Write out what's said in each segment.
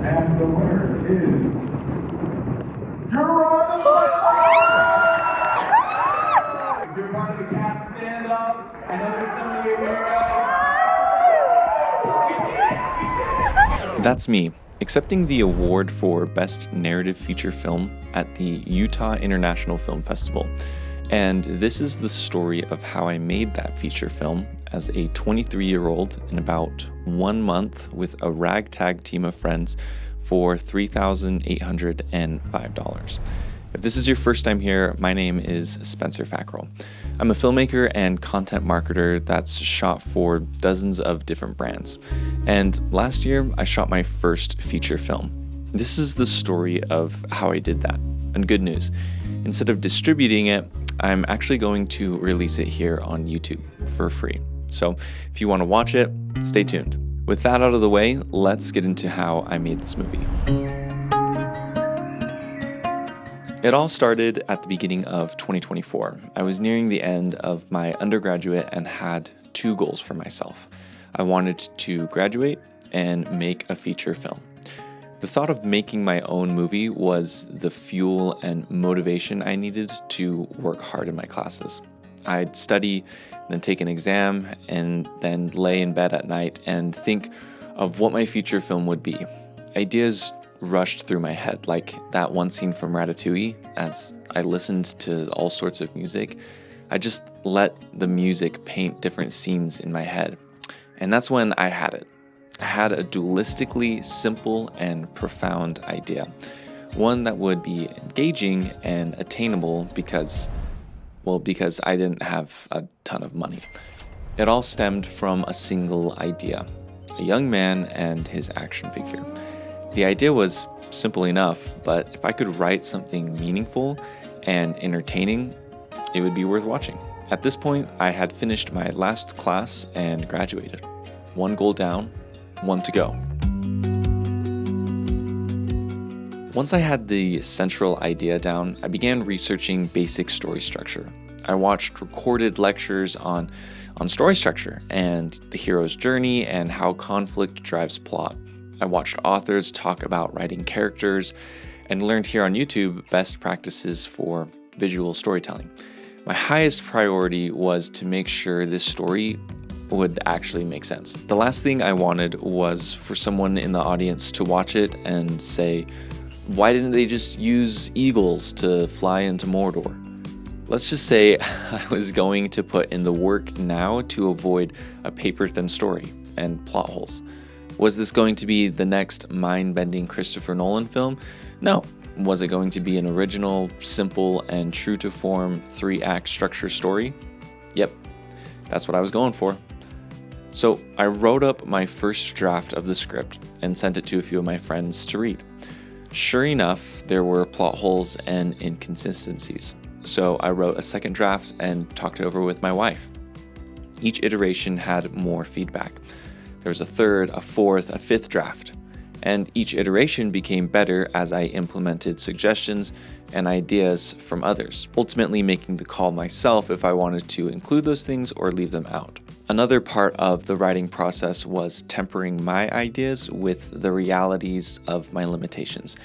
And the winner is Geronimo! If you're part of the cast, stand up. I know there's some of you here, guys. That's me, accepting the award for Best Narrative Feature Film at the Utah International Film Festival. And this is the story of how I made that feature film as a 23-year-old in about 1 month with a ragtag team of friends for $3,805. If this is your first time here, my name is Spencer Fackrell. I'm a filmmaker and content marketer that's shot for dozens of different brands. And last year, I shot my first feature film. This is the story of how I did that. And good news, instead of distributing it, I'm actually going to release it here on YouTube for free. So if you want to watch it, stay tuned. With that out of the way, let's get into how I made this movie. It all started at the beginning of 2024. I was nearing the end of my undergraduate and had two goals for myself. I wanted to graduate and make a feature film. The thought of making my own movie was the fuel and motivation I needed to work hard in my classes. I'd study, then take an exam, and then lay in bed at night and think of what my feature film would be. Ideas rushed through my head, like that one scene from Ratatouille. As I listened to all sorts of music, I just let the music paint different scenes in my head. And that's when I had it. I had a dualistically simple and profound idea. One that would be engaging and attainable because I didn't have a ton of money. It all stemmed from a single idea: a young man and his action figure. The idea was simple enough, but if I could write something meaningful and entertaining, it would be worth watching. At this point, I had finished my last class and graduated. One goal down, one to go. Once I had the central idea down, I began researching basic story structure. I watched recorded lectures on story structure and the hero's journey and how conflict drives plot. I watched authors talk about writing characters and learned here on YouTube best practices for visual storytelling. My highest priority was to make sure this story would actually make sense. The last thing I wanted was for someone in the audience to watch it and say, why didn't they just use eagles to fly into Mordor? Let's just say I was going to put in the work now to avoid a paper-thin story and plot holes. Was this going to be the next mind-bending Christopher Nolan film? No. Was it going to be an original, simple, and true-to-form 3-act structure story? Yep, that's what I was going for. So I wrote up my first draft of the script and sent it to a few of my friends to read. Sure enough, there were plot holes and inconsistencies. So I wrote a second draft and talked it over with my wife. Each iteration had more feedback. There was a third, a fourth, a fifth draft, and each iteration became better as I implemented suggestions and ideas from others, ultimately making the call myself if I wanted to include those things or leave them out. Another part of the writing process was tempering my ideas with the realities of my limitations.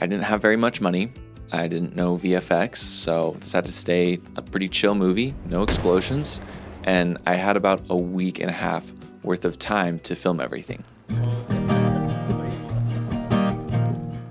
I didn't have very much money. I didn't know VFX, so this had to stay a pretty chill movie, no explosions, and I had about a week and a half worth of time to film everything.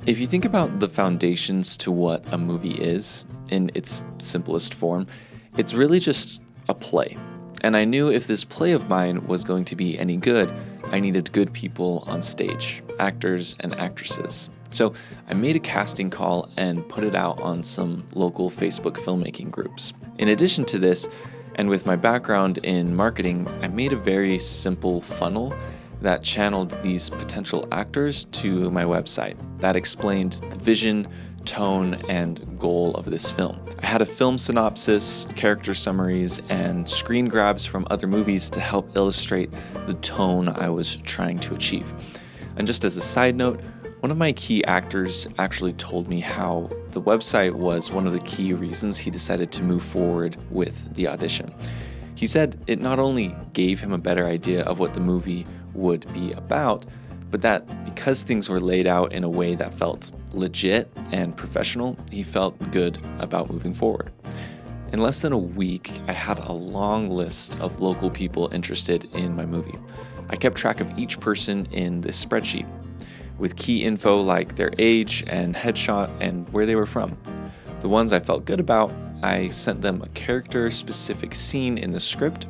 If you think about the foundations to what a movie is, in its simplest form, it's really just a play. And I knew if this play of mine was going to be any good, I needed good people on stage, actors and actresses. So I made a casting call and put it out on some local Facebook filmmaking groups. In addition to this, and with my background in marketing, I made a very simple funnel that channeled these potential actors to my website that explained the vision, tone, and goal of this film. I had a film synopsis, character summaries, and screen grabs from other movies to help illustrate the tone I was trying to achieve. And just as a side note, one of my key actors actually told me how the website was one of the key reasons he decided to move forward with the audition. He said it not only gave him a better idea of what the movie would be about, but that because things were laid out in a way that felt legit and professional, he felt good about moving forward. In less than a week, I had a long list of local people interested in my movie. I kept track of each person in this spreadsheet, with key info like their age and headshot and where they were from. The ones I felt good about, I sent them a character-specific scene in the script,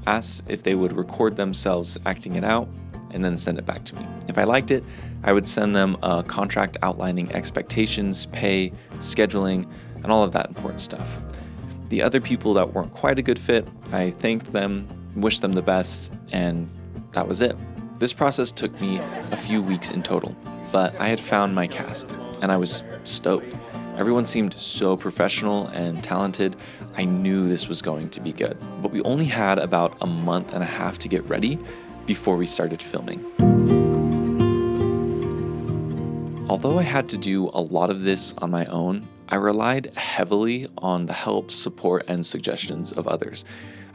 asked if they would record themselves acting it out, and then send it back to me. If I liked it, I would send them a contract outlining expectations, pay, scheduling, and all of that important stuff. The other people that weren't quite a good fit, I thanked them, wished them the best, and that was it. This process took me a few weeks in total, but I had found my cast, and I was stoked. Everyone seemed so professional and talented. I knew this was going to be good, but we only had about a month and a half to get ready before we started filming. Although I had to do a lot of this on my own, I relied heavily on the help, support, and suggestions of others.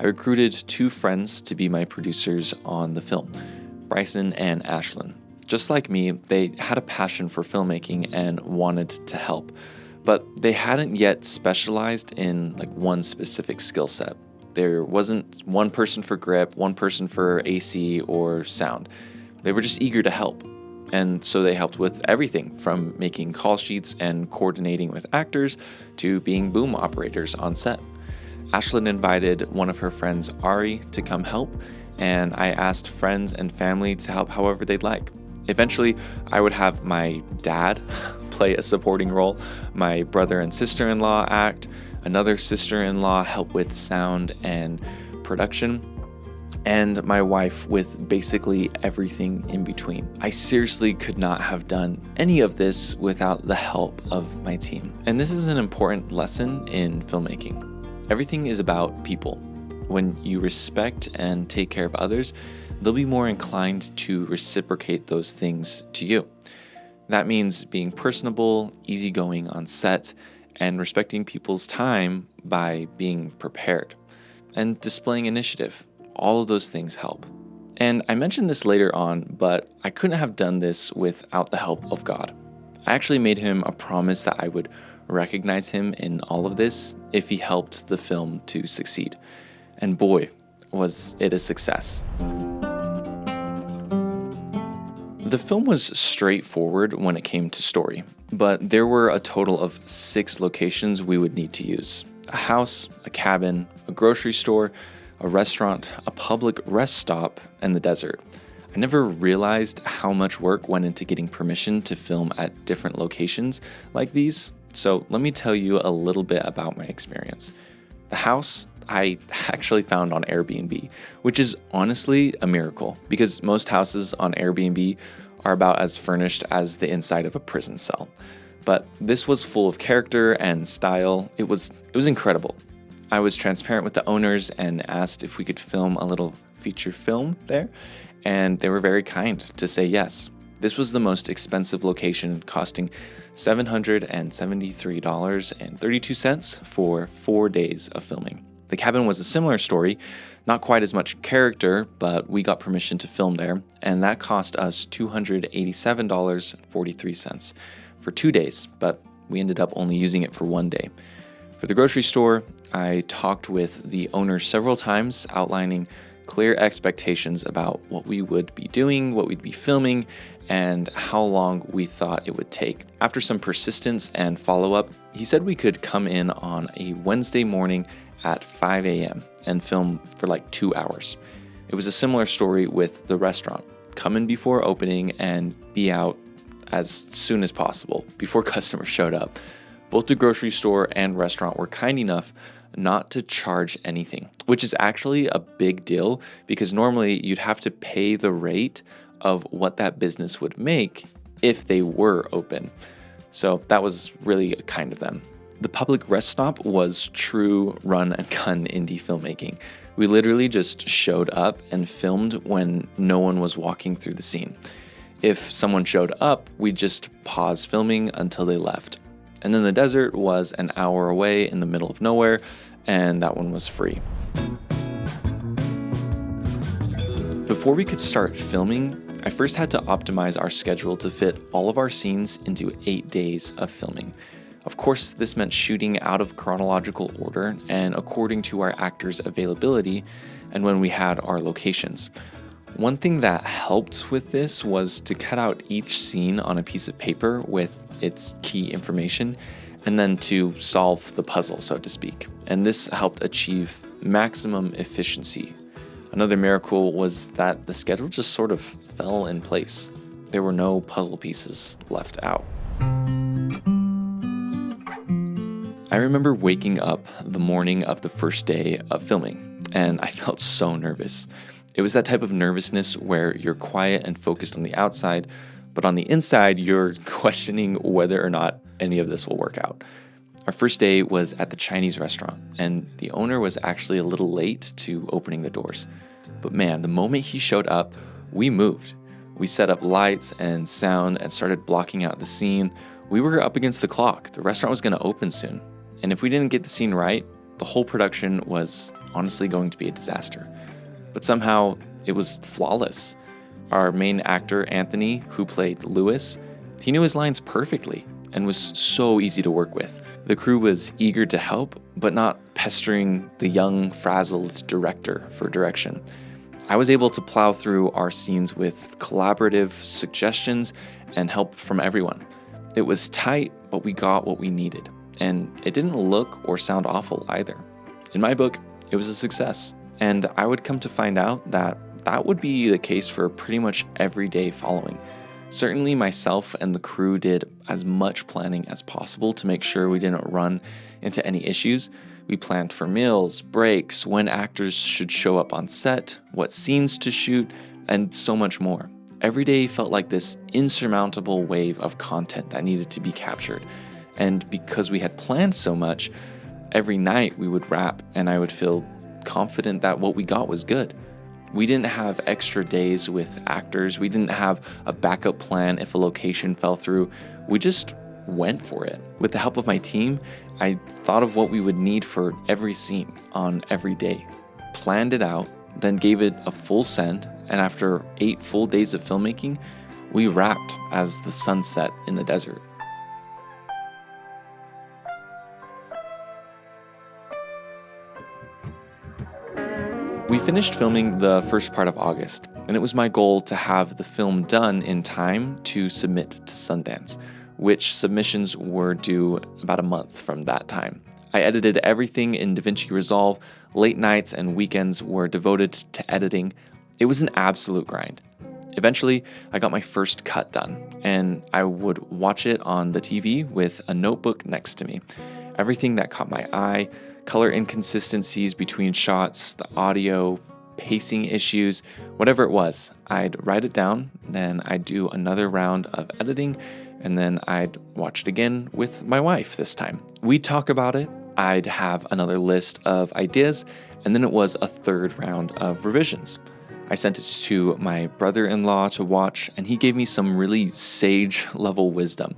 I recruited 2 friends to be my producers on the film, Bryson and Ashlyn. Just like me, they had a passion for filmmaking and wanted to help, but they hadn't yet specialized in one specific skill set. There wasn't one person for grip, one person for AC or sound. They were just eager to help. And so they helped with everything from making call sheets and coordinating with actors to being boom operators on set. Ashlyn invited one of her friends, Ari, to come help, and I asked friends and family to help however they'd like. Eventually, I would have my dad play a supporting role, my brother and sister-in-law act, another sister-in-law help with sound and production, and my wife with basically everything in between. I seriously could not have done any of this without the help of my team. And this is an important lesson in filmmaking. Everything is about people. When you respect and take care of others, they'll be more inclined to reciprocate those things to you. That means being personable, easygoing on set, and respecting people's time by being prepared and displaying initiative. All of those things help. And I mentioned this later on, but I couldn't have done this without the help of God. I actually made him a promise that I would recognize him in all of this if he helped the film to succeed. And boy, was it a success. The film was straightforward when it came to story, but there were a total of 6 locations we would need to use. A house, a cabin, a grocery store, a restaurant, a public rest stop, and the desert. I never realized how much work went into getting permission to film at different locations like these, so let me tell you a little bit about my experience. The house I actually found on Airbnb, which is honestly a miracle because most houses on Airbnb are about as furnished as the inside of a prison cell. But this was full of character and style. It was incredible. I was transparent with the owners and asked if we could film a little feature film there, and they were very kind to say yes. This was the most expensive location, costing $773.32 for 4 days of filming. The cabin was a similar story, not quite as much character, but we got permission to film there, and that cost us $287.43 for 2 days, but we ended up only using it for 1 day. For the grocery store, I talked with the owner several times, outlining clear expectations about what we would be doing, what we'd be filming, and how long we thought it would take. After some persistence and follow-up, he said we could come in on a Wednesday morning at 5 a.m. and film for 2 hours. It was a similar story with the restaurant. Come in before opening and be out as soon as possible, before customers showed up. Both the grocery store and restaurant were kind enough not to charge anything, which is actually a big deal because normally you'd have to pay the rate of what that business would make if they were open. So that was really kind of them. The public rest stop was true run and gun indie filmmaking. We literally just showed up and filmed when no one was walking through the scene. If someone showed up, we'd just pause filming until they left. And then the desert was an hour away in the middle of nowhere, and that one was free. Before we could start filming, I first had to optimize our schedule to fit all of our scenes into 8 days of filming. Of course, this meant shooting out of chronological order and according to our actors' availability and when we had our locations. One thing that helped with this was to cut out each scene on a piece of paper with its key information and then to solve the puzzle, so to speak. And this helped achieve maximum efficiency. Another miracle was that the schedule just sort of fell in place. There were no puzzle pieces left out. I remember waking up the morning of the first day of filming, and I felt so nervous. It was that type of nervousness where you're quiet and focused on the outside, but on the inside, you're questioning whether or not any of this will work out. Our first day was at the Chinese restaurant, and the owner was actually a little late to opening the doors. But man, the moment he showed up, we moved. We set up lights and sound and started blocking out the scene. We were up against the clock. The restaurant was going to open soon. And if we didn't get the scene right, the whole production was honestly going to be a disaster. But somehow, it was flawless. Our main actor, Anthony, who played Lewis, he knew his lines perfectly and was so easy to work with. The crew was eager to help, but not pestering the young, frazzled director for direction. I was able to plow through our scenes with collaborative suggestions and help from everyone. It was tight, but we got what we needed. And it didn't look or sound awful either. In my book, it was a success. And I would come to find out that that would be the case for pretty much every day following. Certainly myself and the crew did as much planning as possible to make sure we didn't run into any issues. We planned for meals, breaks, when actors should show up on set, what scenes to shoot, and so much more. Every day felt like this insurmountable wave of content that needed to be captured. And because we had planned so much, every night we would wrap and I would feel confident that what we got was good. We didn't have extra days with actors. We didn't have a backup plan if a location fell through. We just went for it. With the help of my team, I thought of what we would need for every scene on every day, planned it out, then gave it a full send, and after 8 full days of filmmaking, we wrapped as the sun set in the desert. We finished filming the first part of August, and it was my goal to have the film done in time to submit to Sundance, which submissions were due about a month from that time. I edited everything in DaVinci Resolve. Late nights and weekends were devoted to editing. It was an absolute grind. Eventually, I got my first cut done, and I would watch it on the TV with a notebook next to me. Everything that caught my eye, color inconsistencies between shots, the audio, pacing issues, whatever it was, I'd write it down, then I'd do another round of editing, and then I'd watch it again with my wife this time. We'd talk about it, I'd have another list of ideas, and then it was a third round of revisions. I sent it to my brother-in-law to watch, and he gave me some really sage-level wisdom.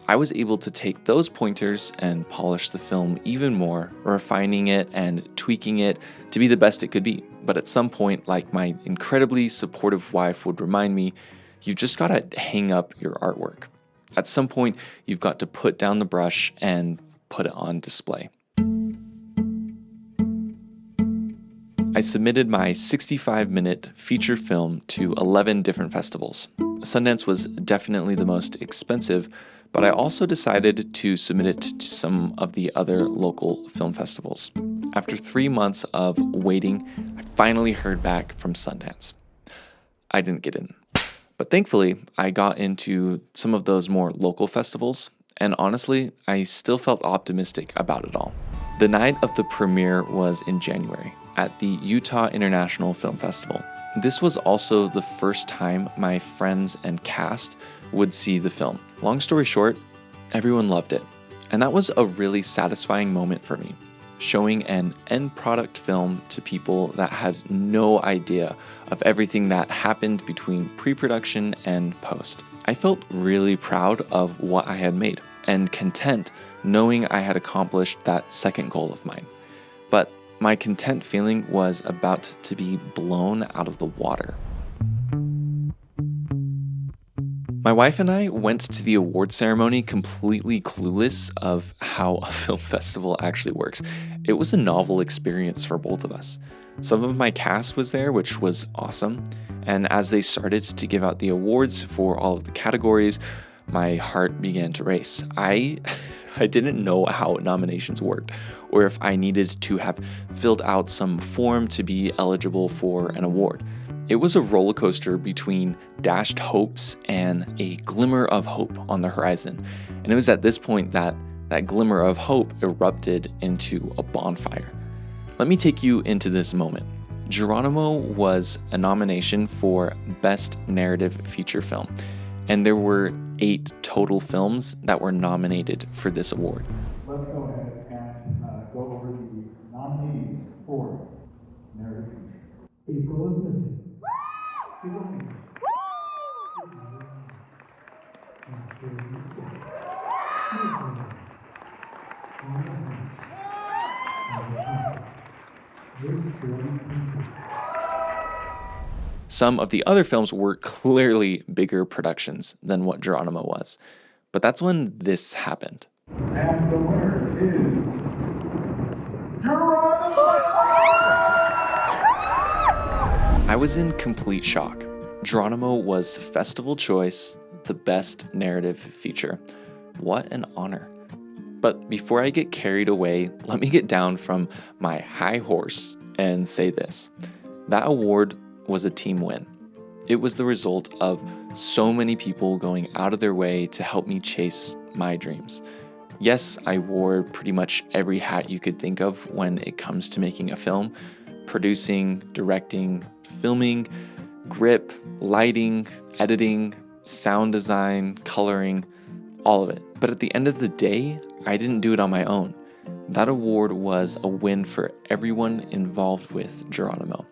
I was able to take those pointers and polish the film even more, refining it and tweaking it to be the best it could be. But at some point, like my incredibly supportive wife would remind me, you've just got to hang up your artwork. At some point, you've got to put down the brush and put it on display. I submitted my 65-minute feature film to 11 different festivals. Sundance was definitely the most expensive, but I also decided to submit it to some of the other local film festivals. After 3 months of waiting, I finally heard back from Sundance. I didn't get in. But thankfully, I got into some of those more local festivals, and honestly, I still felt optimistic about it all. The night of the premiere was in January at the Utah International Film Festival. This was also the first time my friends and cast would see the film. Long story short, everyone loved it. And that was a really satisfying moment for me, showing an end product film to people that had no idea of everything that happened between pre-production and post. I felt really proud of what I had made and content knowing I had accomplished that second goal of mine. But my content feeling was about to be blown out of the water. My wife and I went to the award ceremony completely clueless of how a film festival actually works. It was a novel experience for both of us. Some of my cast was there, which was awesome. And as they started to give out the awards for all of the categories, my heart began to race. I didn't know how nominations worked, or if I needed to have filled out some form to be eligible for an award. It was a roller coaster between dashed hopes and a glimmer of hope on the horizon. And it was at this point that that glimmer of hope erupted into a bonfire. Let me take you into this moment. Geronimo was a nomination for Best Narrative Feature Film, and there were 8 total films that were nominated for this award. Let's go ahead and go over the nominees for narrative feature. April is missing. Geronimo. That's very good. Some of the other films were clearly bigger productions than what Geronimo was. But that's when this happened. And the winner is Geronimo! I was in complete shock. Geronimo was Festival Choice, the best narrative feature. What an honor. But before I get carried away, let me get down from my high horse and say this. That award was a team win. It was the result of so many people going out of their way to help me chase my dreams. Yes, I wore pretty much every hat you could think of when it comes to making a film: producing, directing, filming, grip, lighting, editing, sound design, coloring, all of it. But at the end of the day, I didn't do it on my own. That award was a win for everyone involved with Geronimo.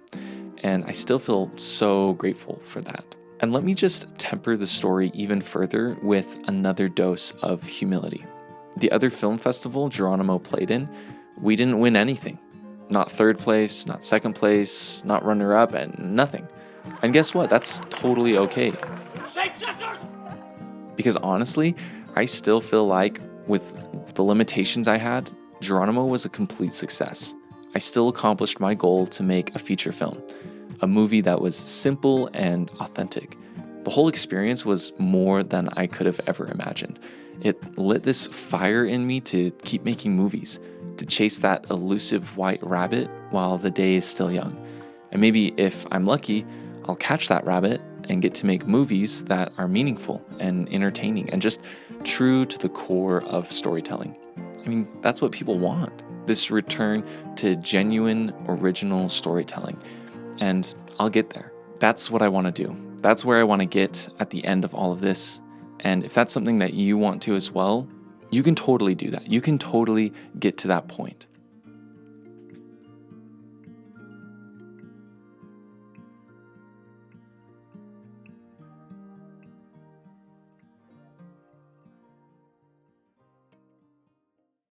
And I still feel so grateful for that. And let me just temper the story even further with another dose of humility. The other film festival Geronimo played in, we didn't win anything. Not third place, not second place, not runner-up, and nothing. And guess what? That's totally okay. Because honestly, I still feel like with the limitations I had, Geronimo was a complete success. I still accomplished my goal to make a feature film, a movie that was simple and authentic. The whole experience was more than I could have ever imagined. It lit this fire in me to keep making movies, to chase that elusive white rabbit while the day is still young. And maybe if I'm lucky, I'll catch that rabbit and get to make movies that are meaningful and entertaining and just true to the core of storytelling. I mean, that's what people want. This return to genuine, original storytelling. And I'll get there. That's what I want to do. That's where I want to get at the end of all of this. And if that's something that you want to as well, you can totally do that. You can totally get to that point.